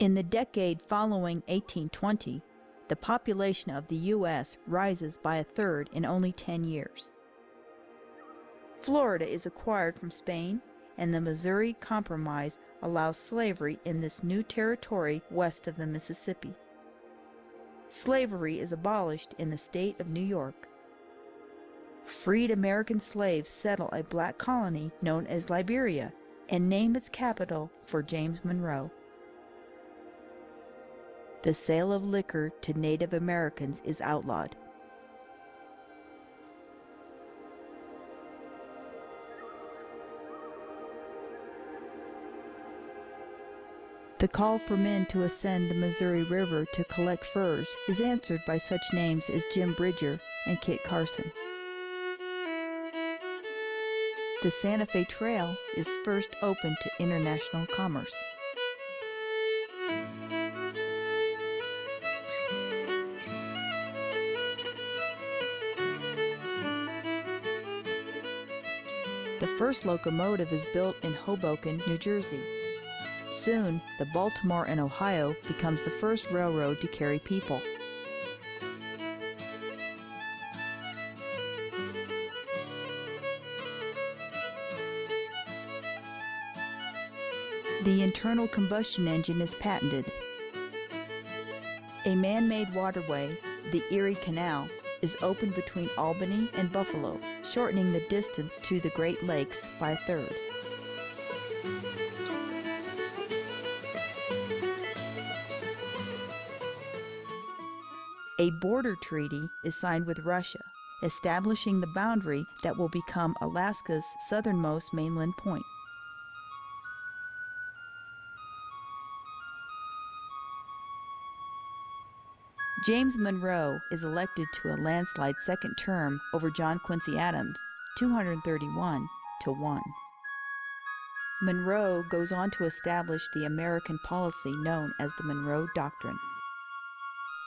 In the decade following 1820, the population of the U.S. rises by a third in only 10 years. Florida is acquired from Spain, and the Missouri Compromise allows slavery in this new territory west of the Mississippi. Slavery is abolished in the state of New York. Freed American slaves settle a black colony known as Liberia and name its capital for James Monroe. The sale of liquor to Native Americans is outlawed. The call for men to ascend the Missouri River to collect furs is answered by such names as Jim Bridger and Kit Carson. The Santa Fe Trail is first opened to international commerce. The first locomotive is built in Hoboken, New Jersey. Soon, the Baltimore and Ohio becomes the first railroad to carry people. The internal combustion engine is patented. A man-made waterway, the Erie Canal, is opened between Albany and Buffalo, shortening the distance to the Great Lakes by a third. A border treaty is signed with Russia, establishing the boundary that will become Alaska's southernmost mainland point. James Monroe is elected to a landslide second term over John Quincy Adams, 231 to 1. Monroe goes on to establish the American policy known as the Monroe Doctrine.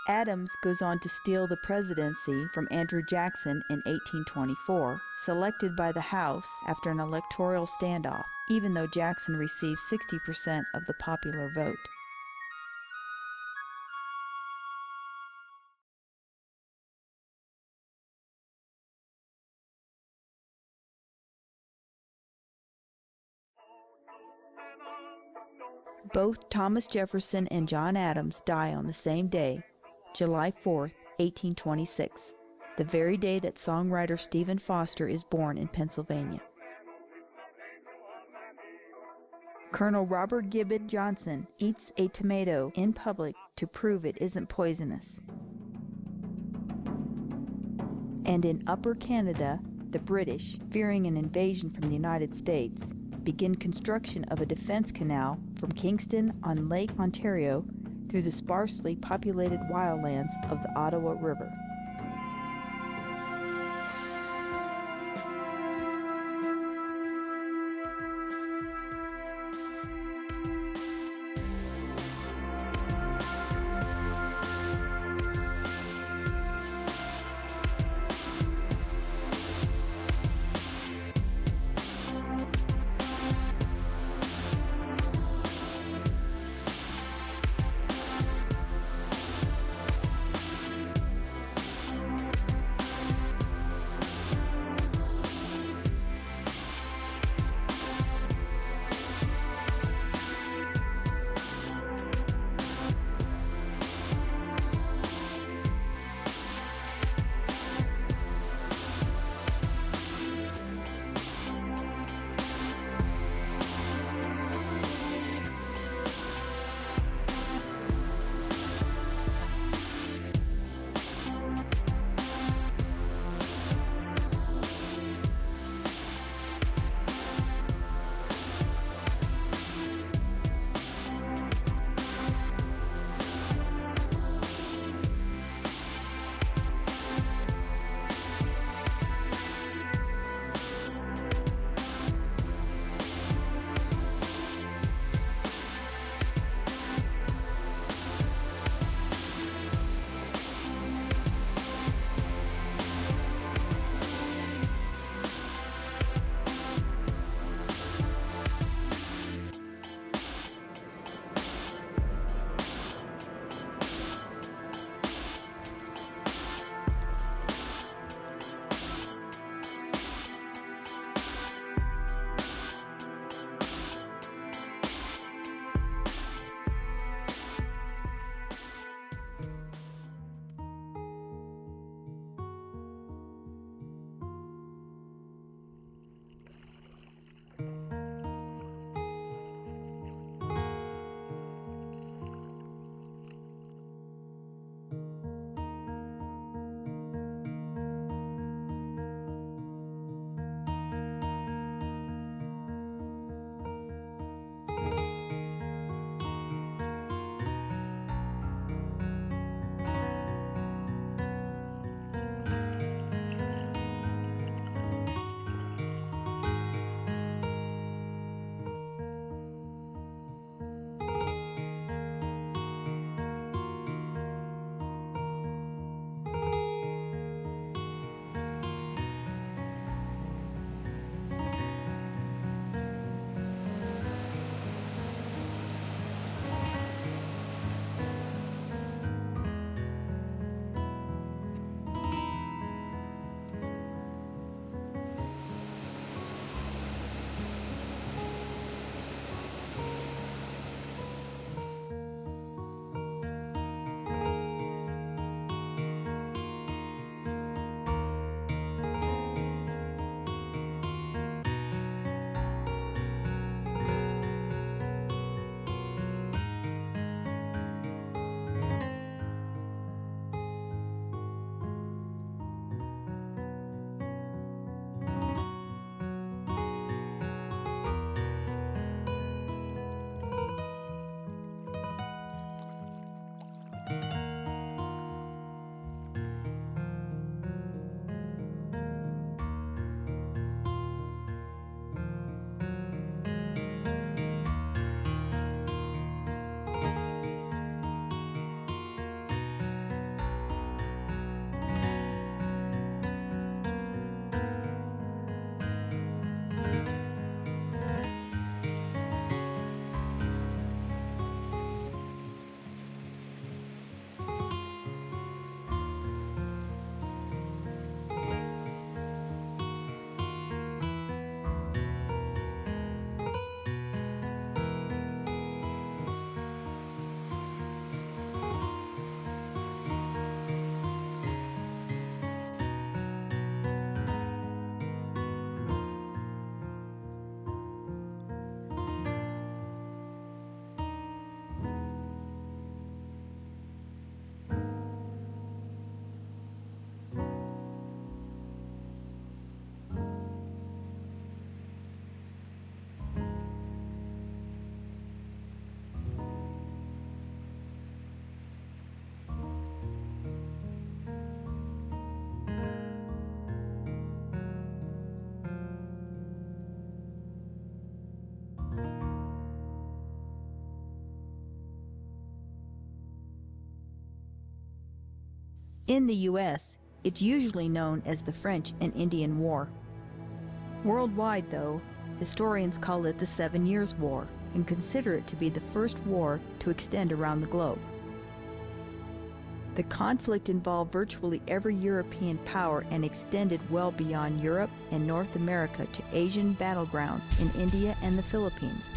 Adams goes on to steal the presidency from Andrew Jackson in 1824, selected by the House after an electoral standoff, even though Jackson received 60% of the popular vote. Both Thomas Jefferson and John Adams die on the same day, July 4, 1826, the very day that songwriter Stephen Foster is born in Pennsylvania. Colonel Robert Gibbon Johnson eats a tomato in public to prove it isn't poisonous. And in Upper Canada, the British, fearing an invasion from the United States, begin construction of a defense canal from Kingston on Lake Ontario through the sparsely populated wildlands of the Ottawa River. In the U.S., it's usually known as the French and Indian War. Worldwide, though, historians call it the 7 Years' War and consider it to be the first war to extend around the globe. The conflict involved virtually every European power and extended well beyond Europe and North America to Asian battlegrounds in India and the Philippines,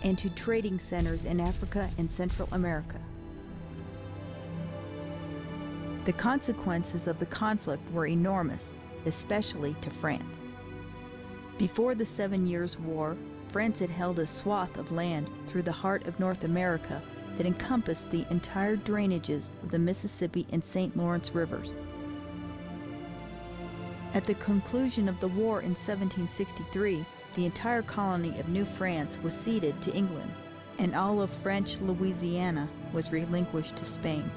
and to trading centers in Africa and Central America. The consequences of the conflict were enormous, especially to France. Before the 7 Years' War, France had held a swath of land through the heart of North America that encompassed the entire drainages of the Mississippi and St. Lawrence rivers. At the conclusion of the war in 1763, the entire colony of New France was ceded to England, and all of French Louisiana was relinquished to Spain.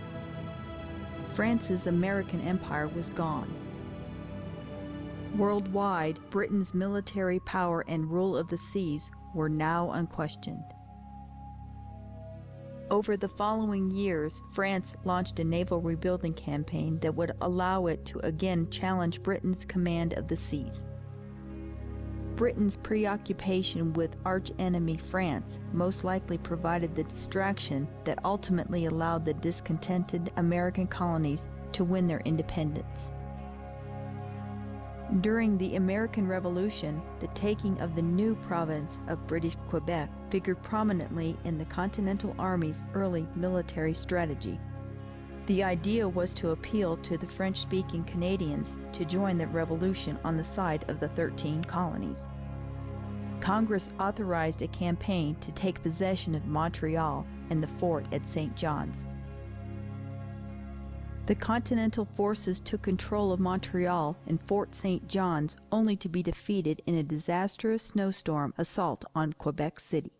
France's American empire was gone. Worldwide, Britain's military power and rule of the seas were now unquestioned. Over the following years, France launched a naval rebuilding campaign that would allow it to again challenge Britain's command of the seas. Britain's preoccupation with arch-enemy France most likely provided the distraction that ultimately allowed the discontented American colonies to win their independence. During the American Revolution, the taking of the new province of British Quebec figured prominently in the Continental Army's early military strategy. The idea was to appeal to the French-speaking Canadians to join the revolution on the side of the 13 colonies. Congress authorized a campaign to take possession of Montreal and the fort at St. John's. The Continental forces took control of Montreal and Fort St. John's only to be defeated in a disastrous snowstorm assault on Quebec City.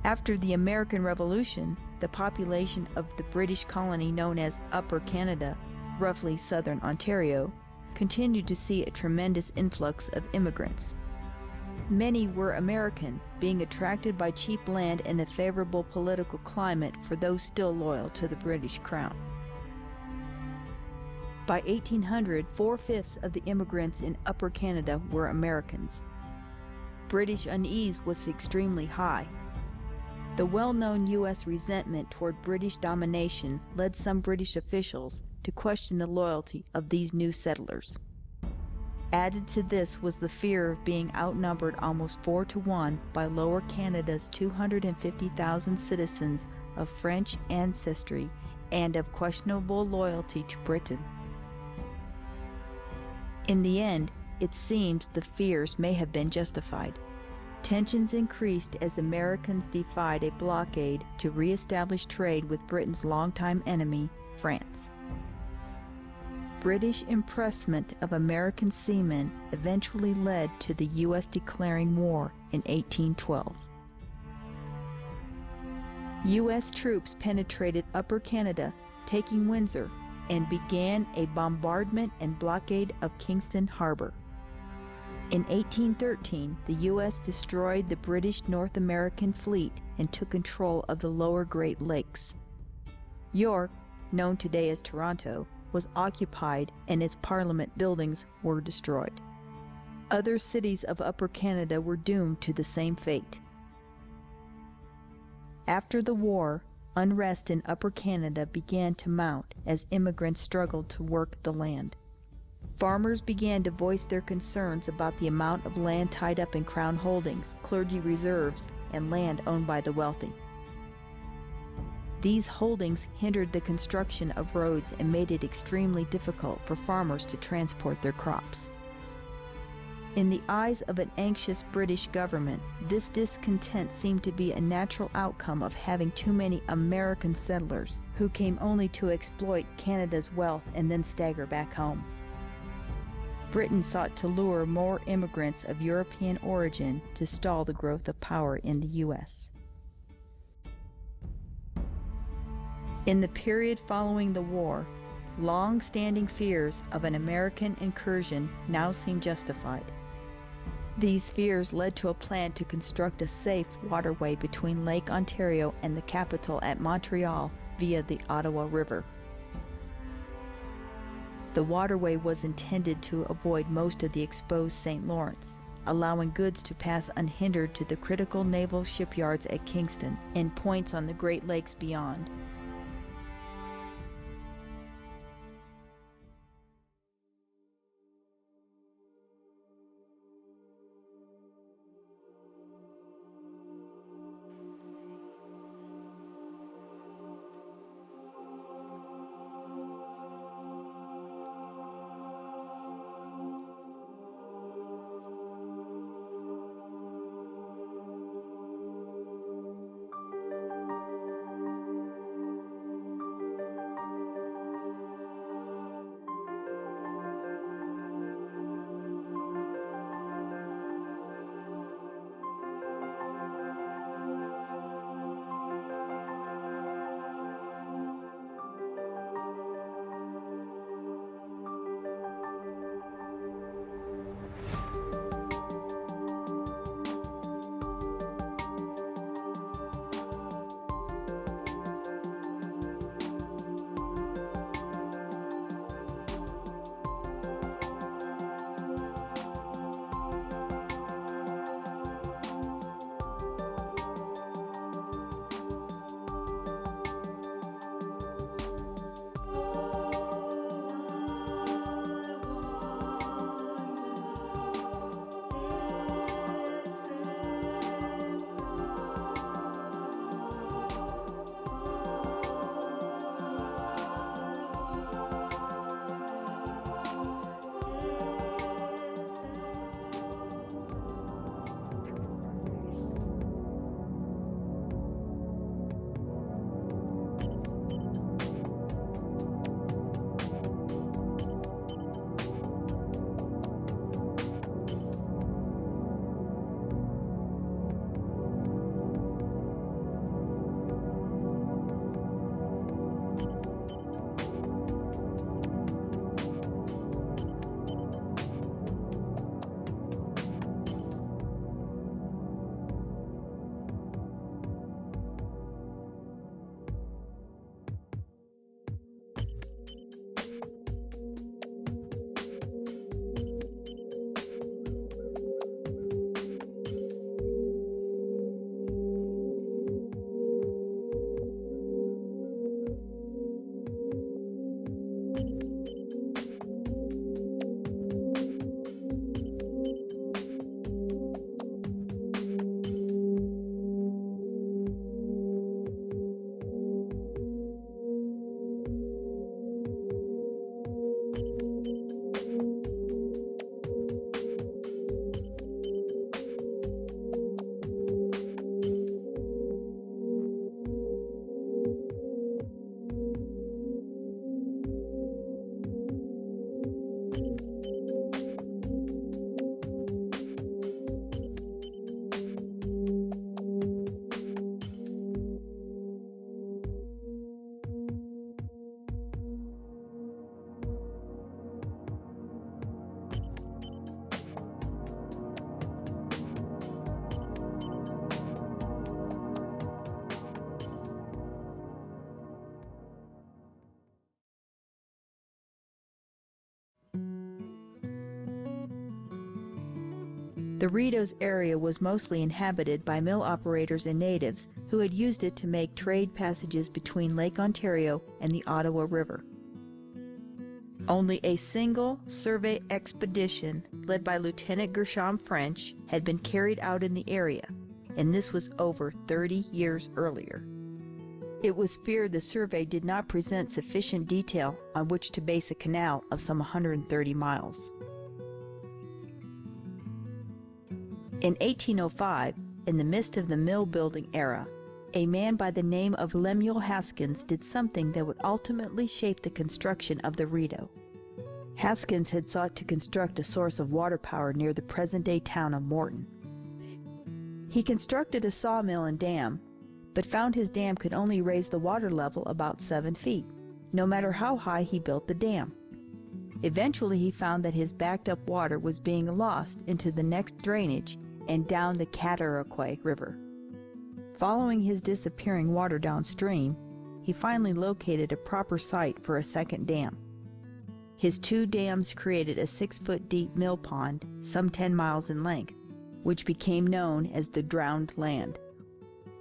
After the American Revolution, the population of the British colony known as Upper Canada, roughly southern Ontario, continued to see a tremendous influx of immigrants. Many were American, being attracted by cheap land and a favorable political climate for those still loyal to the British Crown. By 1800, 4/5 of the immigrants in Upper Canada were Americans. British unease was extremely high. The well-known U.S. resentment toward British domination led some British officials to question the loyalty of these new settlers. Added to this was the fear of being outnumbered almost 4-to-1 by Lower Canada's 250,000 citizens of French ancestry and of questionable loyalty to Britain. In the end, it seems the fears may have been justified. Tensions increased as Americans defied a blockade to re-establish trade with Britain's longtime enemy, France. British impressment of American seamen eventually led to the U.S. declaring war in 1812. U.S. troops penetrated Upper Canada, taking Windsor, and began a bombardment and blockade of Kingston Harbor. In 1813, the U.S. destroyed the British North American fleet and took control of the lower Great Lakes. York, known today as Toronto, was occupied and its Parliament buildings were destroyed. Other cities of Upper Canada were doomed to the same fate. After the war, unrest in Upper Canada began to mount as immigrants struggled to work the land. Farmers began to voice their concerns about the amount of land tied up in Crown holdings, clergy reserves, and land owned by the wealthy. These holdings hindered the construction of roads and made it extremely difficult for farmers to transport their crops. In the eyes of an anxious British government, this discontent seemed to be a natural outcome of having too many American settlers who came only to exploit Canada's wealth and then stagger back home. Britain sought to lure more immigrants of European origin to stall the growth of power in the U.S. In the period following the war, long-standing fears of an American incursion now seemed justified. These fears led to a plan to construct a safe waterway between Lake Ontario and the capital at Montreal via the Ottawa River. The waterway was intended to avoid most of the exposed St. Lawrence, allowing goods to pass unhindered to the critical naval shipyards at Kingston and points on the Great Lakes beyond. The Rideau's area was mostly inhabited by mill operators and natives who had used it to make trade passages between Lake Ontario and the Ottawa River. Only a single survey expedition, led by Lieutenant Gershom French, had been carried out in the area, and this was over 30 years earlier. It was feared the survey did not present sufficient detail on which to base a canal of some 130 miles. In 1805, in the midst of the mill-building era, a man by the name of Lemuel Haskins did something that would ultimately shape the construction of the Rideau. Haskins had sought to construct a source of water power near the present-day town of Morton. He constructed a sawmill and dam, but found his dam could only raise the water level about 7 feet, no matter how high he built the dam. Eventually he found that his backed-up water was being lost into the next drainage and down the Cataraqui River. Following his disappearing water downstream, he finally located a proper site for a second dam. His 2 dams created a 6-foot-deep mill pond, some 10 miles in length, which became known as the Drowned Land.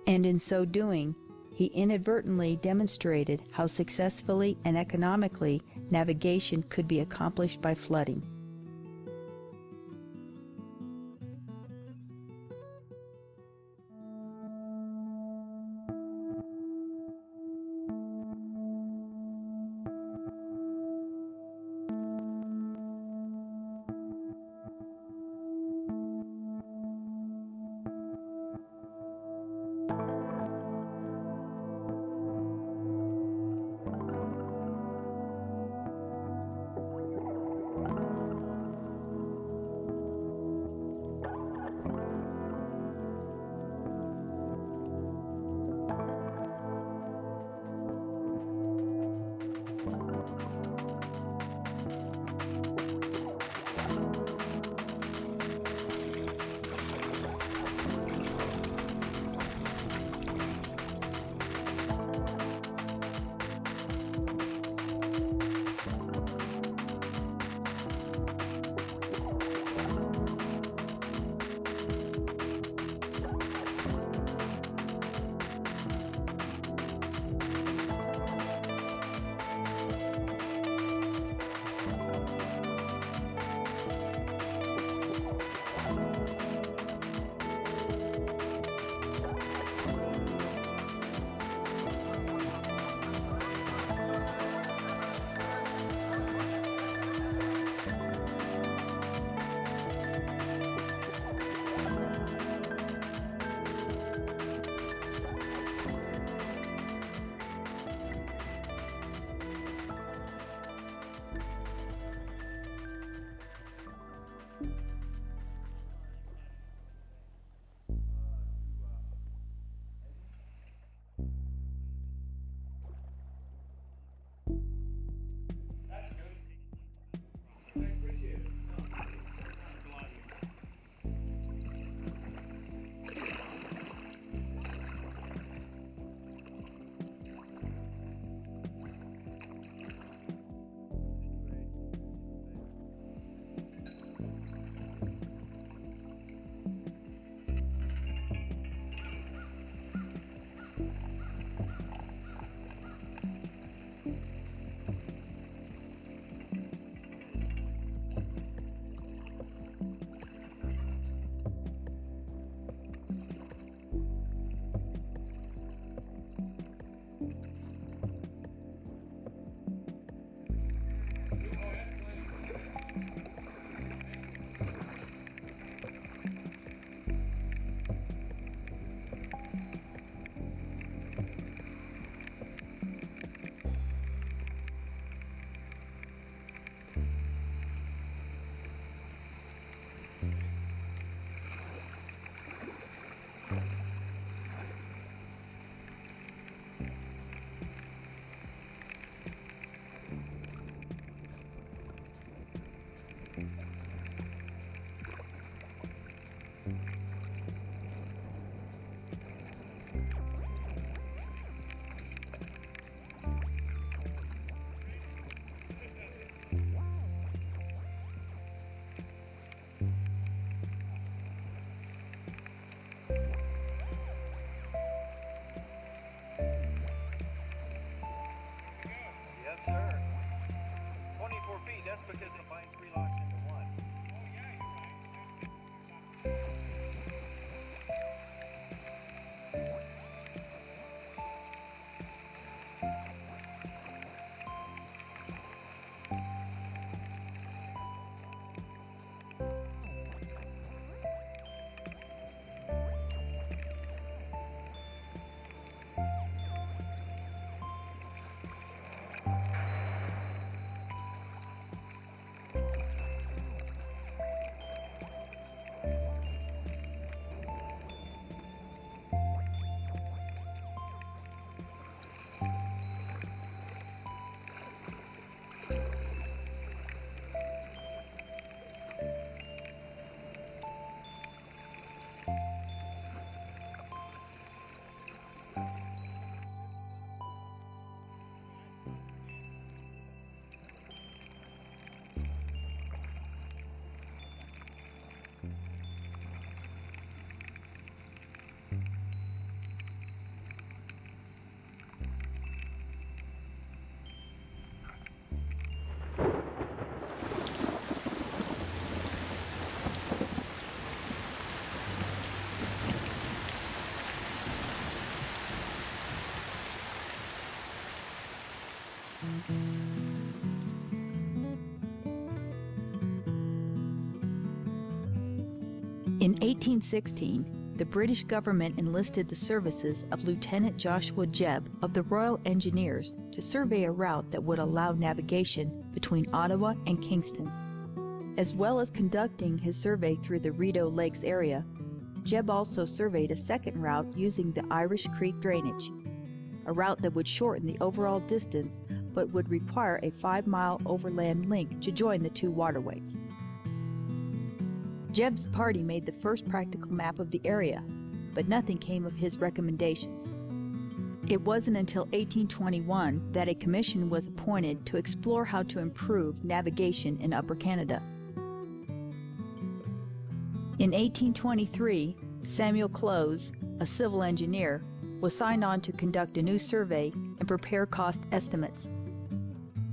And in so doing, he inadvertently demonstrated how successfully and economically navigation could be accomplished by flooding. just because it binds 3 locks into one. In 1816, the British government enlisted the services of Lieutenant Joshua Jebb of the Royal Engineers to survey a route that would allow navigation between Ottawa and Kingston. As well as conducting his survey through the Rideau Lakes area, Jebb also surveyed a second route using the Irish Creek drainage, a route that would shorten the overall distance but would require a 5-mile overland link to join the two waterways. Jebb's party made the first practical map of the area, but nothing came of his recommendations. It wasn't until 1821 that a commission was appointed to explore how to improve navigation in Upper Canada. In 1823, Samuel Close, a civil engineer, was signed on to conduct a new survey and prepare cost estimates.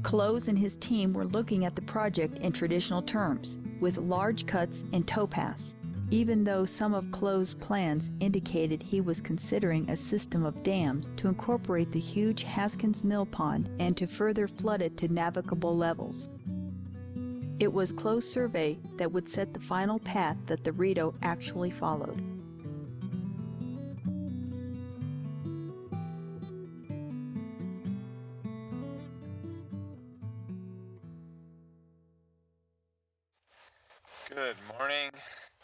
Close and his team were looking at the project in traditional terms, with large cuts and towpaths, even though some of Close's plans indicated he was considering a system of dams to incorporate the huge Haskins Mill Pond and to further flood it to navigable levels. It was Close's survey that would set the final path that the Rideau actually followed. Good morning.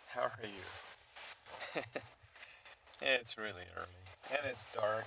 How are you? It's really early and it's dark.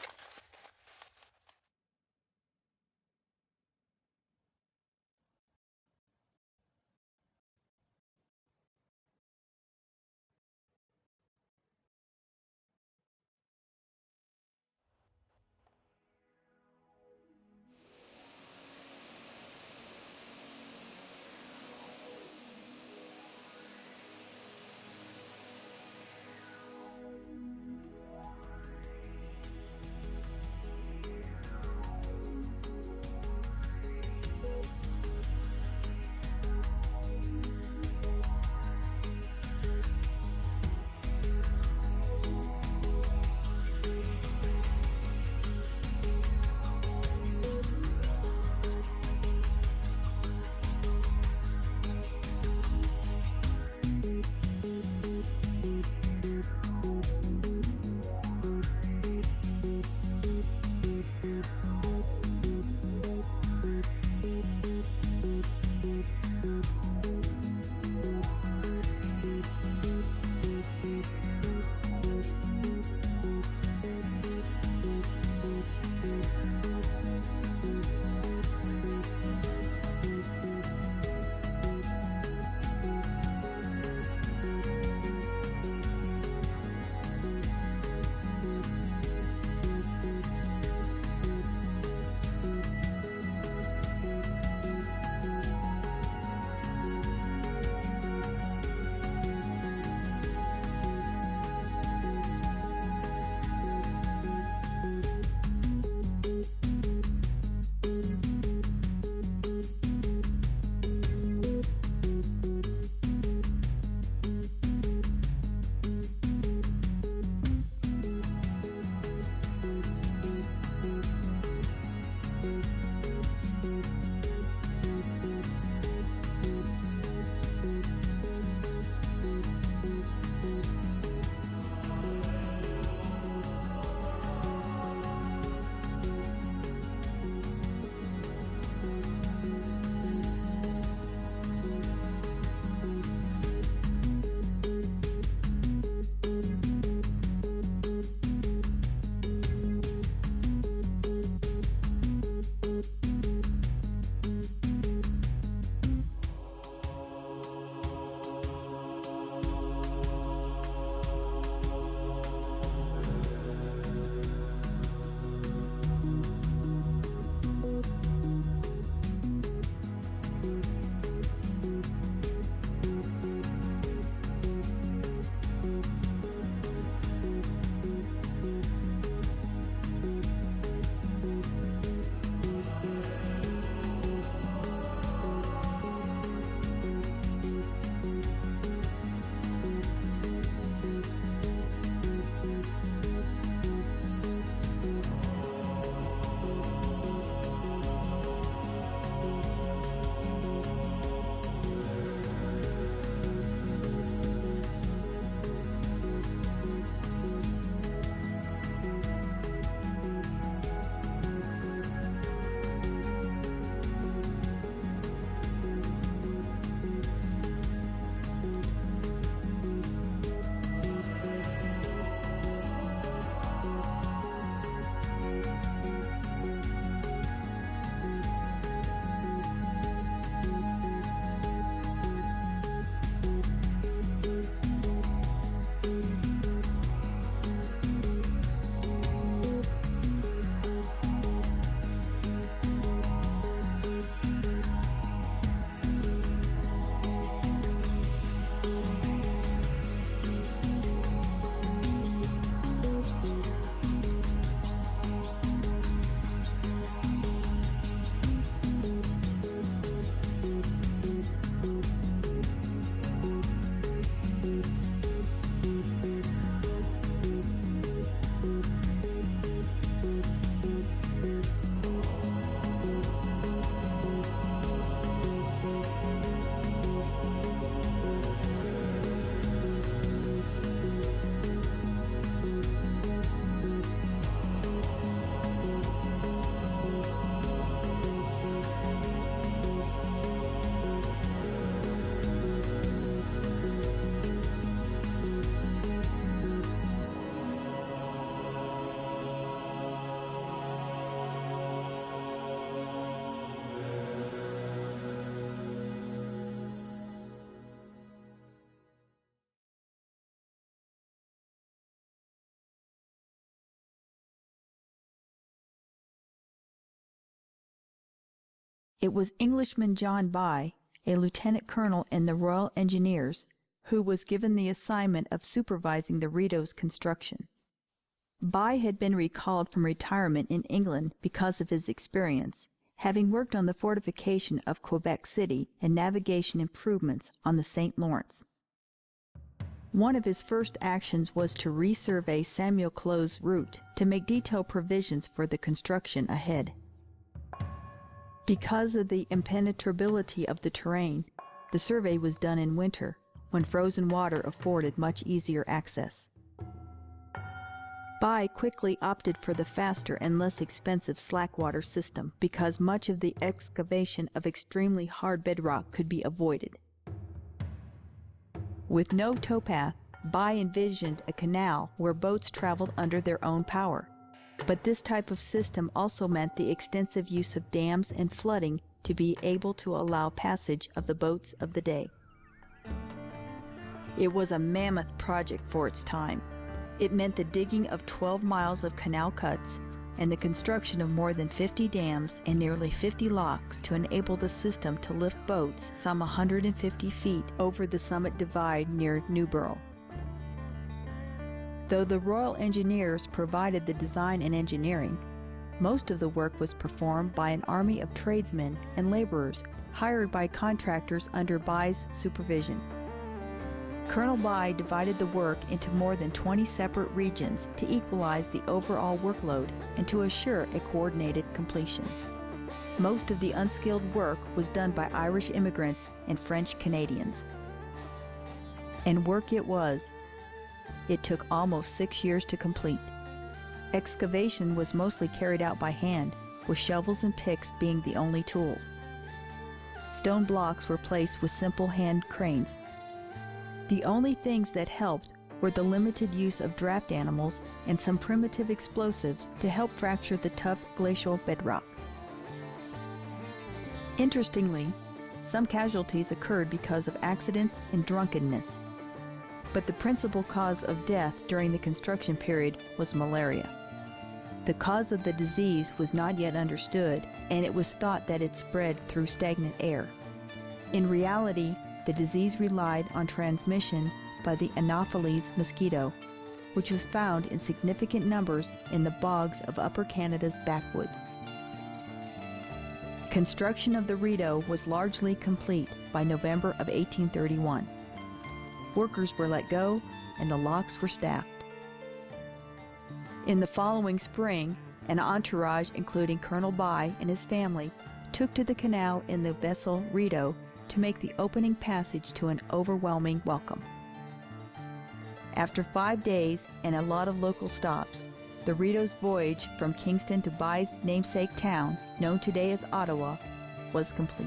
It was Englishman John By, a lieutenant colonel in the Royal Engineers, who was given the assignment of supervising the Rideau's construction. By had been recalled from retirement in England because of his experience, having worked on the fortification of Quebec City and navigation improvements on the St. Lawrence. One of his first actions was to resurvey Samuel Clow's route to make detailed provisions for the construction ahead. Because of the impenetrability of the terrain, the survey was done in winter, when frozen water afforded much easier access. By quickly opted for the faster and less expensive slackwater system because much of the excavation of extremely hard bedrock could be avoided. With no towpath, By envisioned a canal where boats traveled under their own power. But this type of system also meant the extensive use of dams and flooding to be able to allow passage of the boats of the day. It was a mammoth project for its time. It meant the digging of 12 miles of canal cuts and the construction of more than 50 dams and nearly 50 locks to enable the system to lift boats some 150 feet over the Summit Divide near Newborough. Though the Royal Engineers provided the design and engineering, most of the work was performed by an army of tradesmen and laborers hired by contractors under By's supervision. Colonel By divided the work into more than 20 separate regions to equalize the overall workload and to assure a coordinated completion. Most of the unskilled work was done by Irish immigrants and French Canadians. And work it was. It took almost 6 years to complete. Excavation was mostly carried out by hand, with shovels and picks being the only tools. Stone blocks were placed with simple hand cranes. The only things that helped were the limited use of draft animals and some primitive explosives to help fracture the tough glacial bedrock. Interestingly, some casualties occurred because of accidents and drunkenness. But the principal cause of death during the construction period was malaria. The cause of the disease was not yet understood, and it was thought that it spread through stagnant air. In reality, the disease relied on transmission by the Anopheles mosquito, which was found in significant numbers in the bogs of Upper Canada's backwoods. Construction of the Rideau was largely complete by November of 1831. Workers were let go, and the locks were staffed. In the following spring, an entourage including Colonel By and his family took to the canal in the vessel Rideau to make the opening passage to an overwhelming welcome. After 5 days and a lot of local stops, the Rideau's voyage from Kingston to By's namesake town, known today as Ottawa, was complete.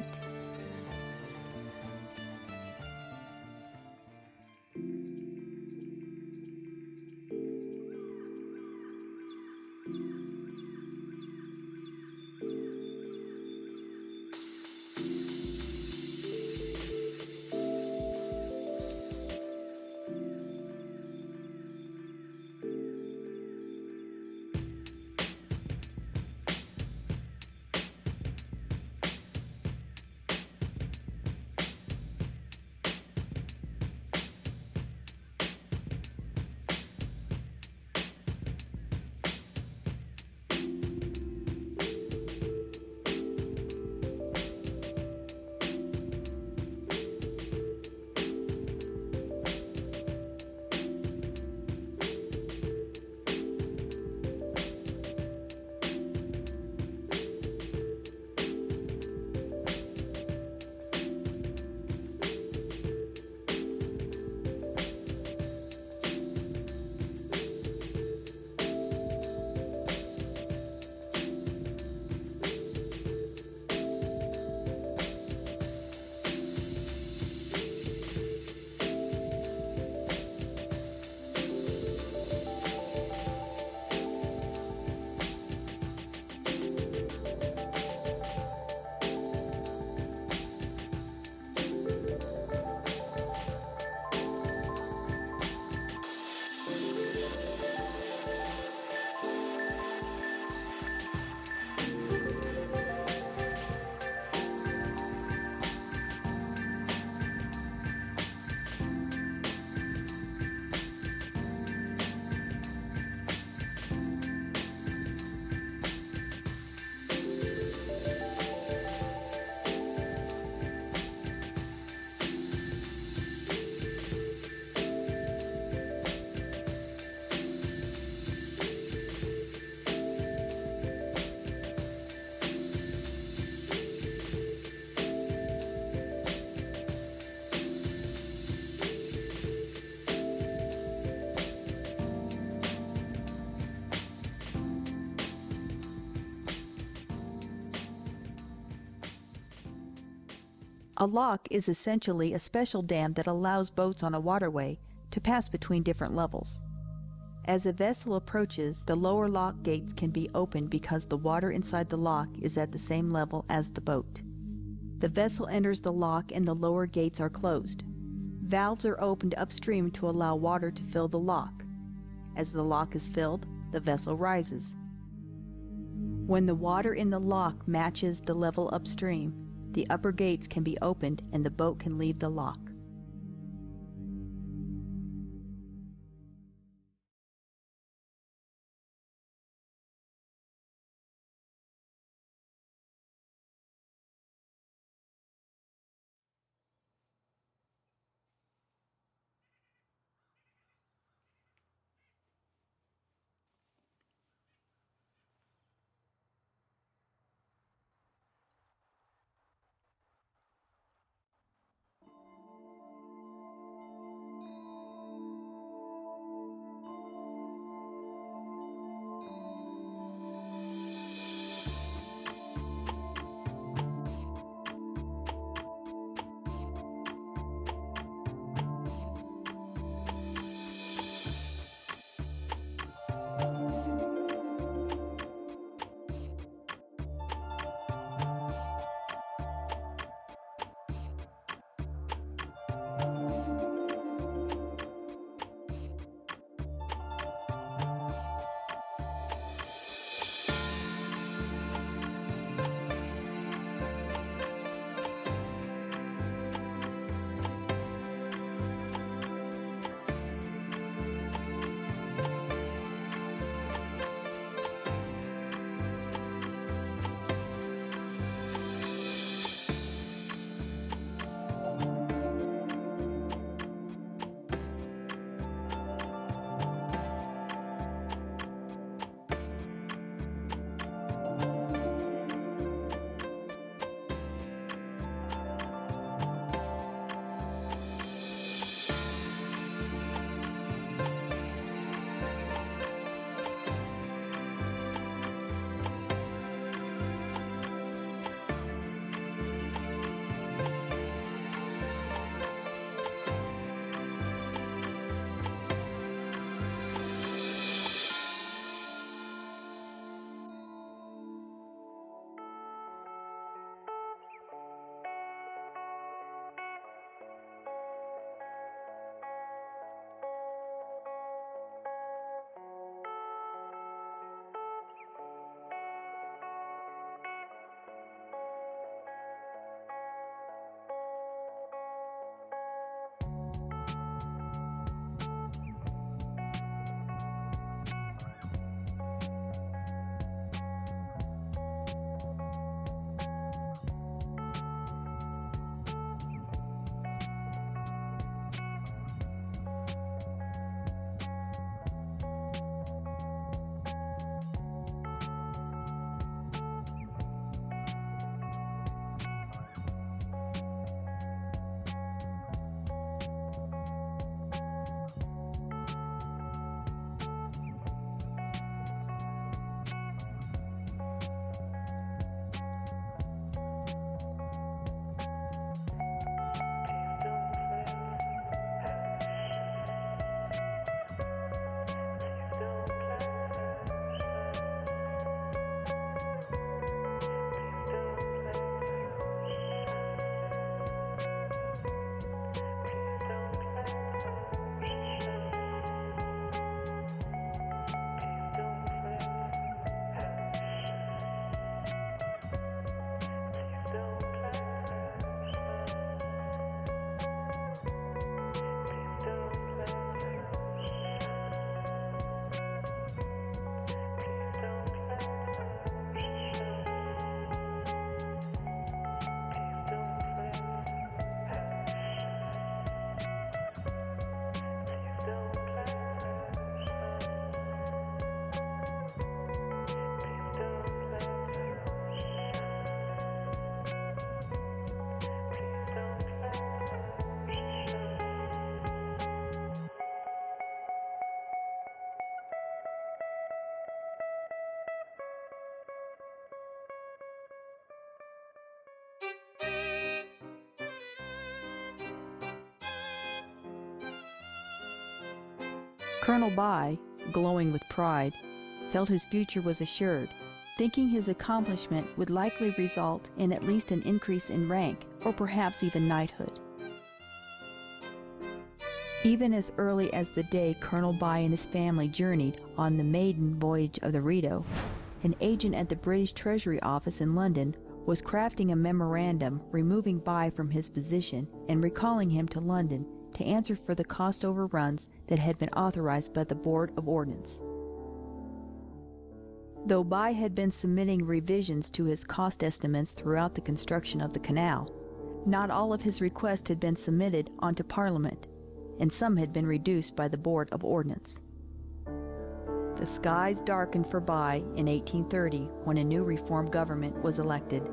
A lock is essentially a special dam that allows boats on a waterway to pass between different levels. As a vessel approaches, the lower lock gates can be opened because the water inside the lock is at the same level as the boat. The vessel enters the lock and the lower gates are closed. Valves are opened upstream to allow water to fill the lock. As the lock is filled, the vessel rises. When the water in the lock matches the level upstream, the upper gates can be opened and the boat can leave the lock. Colonel By, glowing with pride, felt his future was assured, thinking his accomplishment would likely result in at least an increase in rank or perhaps even knighthood. Even as early as the day Colonel By and his family journeyed on the maiden voyage of the Rideau, an agent at the British Treasury Office in London was crafting a memorandum removing By from his position and recalling him to London to answer for the cost overruns that had been authorized by the Board of Ordnance. Though By had been submitting revisions to his cost estimates throughout the construction of the canal, not all of his requests had been submitted onto Parliament, and some had been reduced by the Board of Ordnance. The skies darkened for By in 1830 when a new reform government was elected.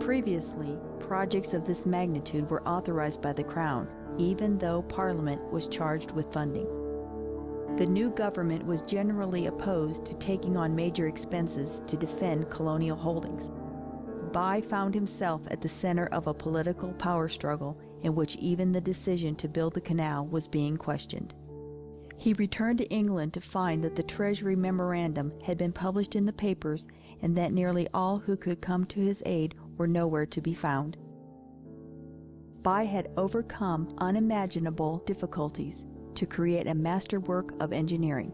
Previously, projects of this magnitude were authorized by the Crown, even though Parliament was charged with funding. The new government was generally opposed to taking on major expenses to defend colonial holdings. By found himself at the center of a political power struggle in which even the decision to build the canal was being questioned. He returned to England to find that the Treasury Memorandum had been published in the papers and that nearly all who could come to his aid were nowhere to be found. By had overcome unimaginable difficulties to create a masterwork of engineering,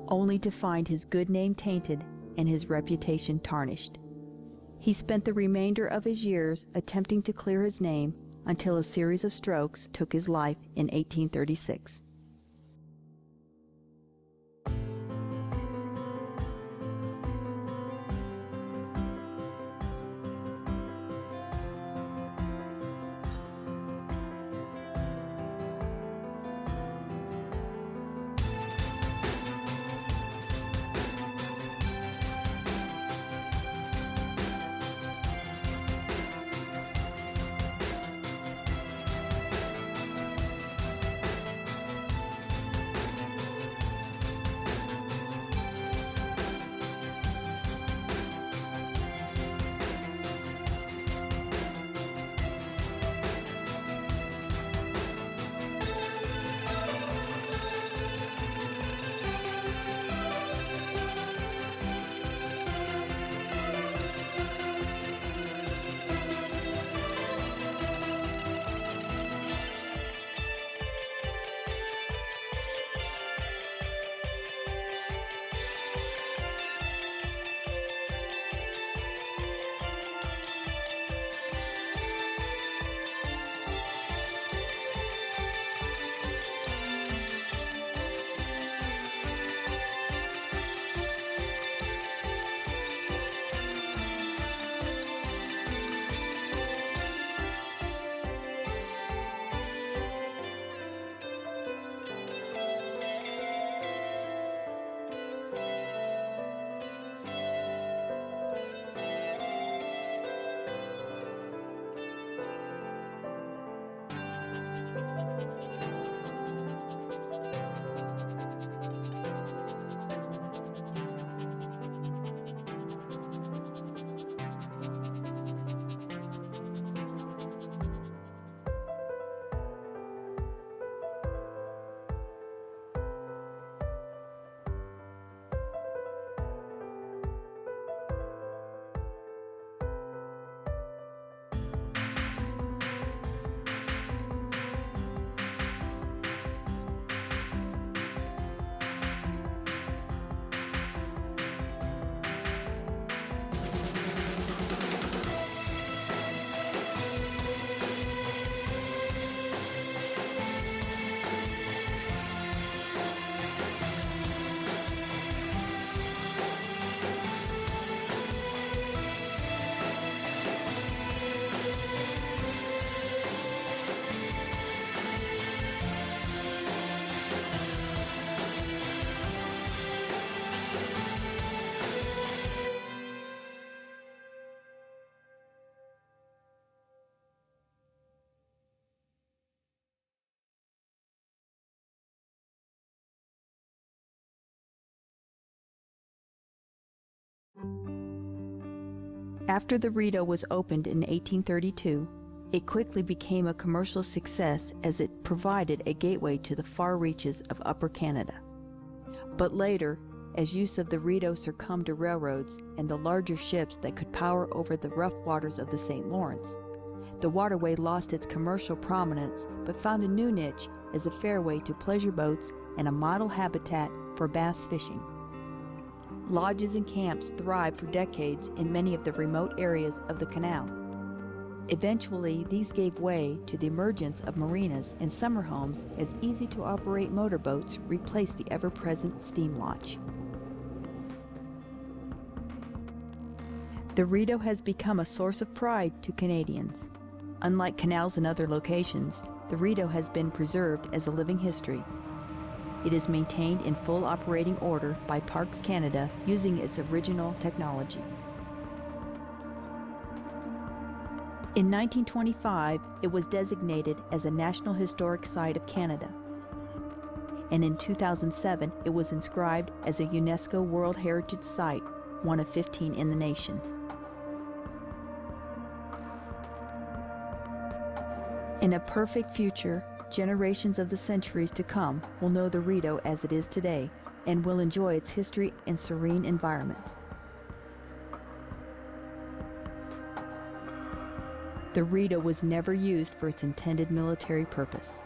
only to find his good name tainted and his reputation tarnished. He spent the remainder of his years attempting to clear his name until a series of strokes took his life in 1836. After the Rideau was opened in 1832, It quickly became a commercial success as it provided a gateway to the far reaches of Upper Canada. But later, as use of the Rideau succumbed to railroads and the larger ships that could power over the rough waters of the St. Lawrence, the waterway lost its commercial prominence but found a new niche as a fairway to pleasure boats and a model habitat for bass fishing. Lodges and camps thrived for decades in many of the remote areas of the canal. Eventually, these gave way to the emergence of marinas and summer homes as easy-to-operate motorboats replaced the ever-present steam launch. The Rideau has become a source of pride to Canadians. Unlike canals in other locations, the Rideau has been preserved as a living history. It is maintained in full operating order by Parks Canada using its original technology. In 1925, it was designated as a National Historic Site of Canada, and in 2007, it was inscribed as a UNESCO World Heritage Site, one of 15 in the nation. In a perfect future, generations of the centuries to come will know the Rideau as it is today and will enjoy its history and serene environment. The Rideau was never used for its intended military purpose.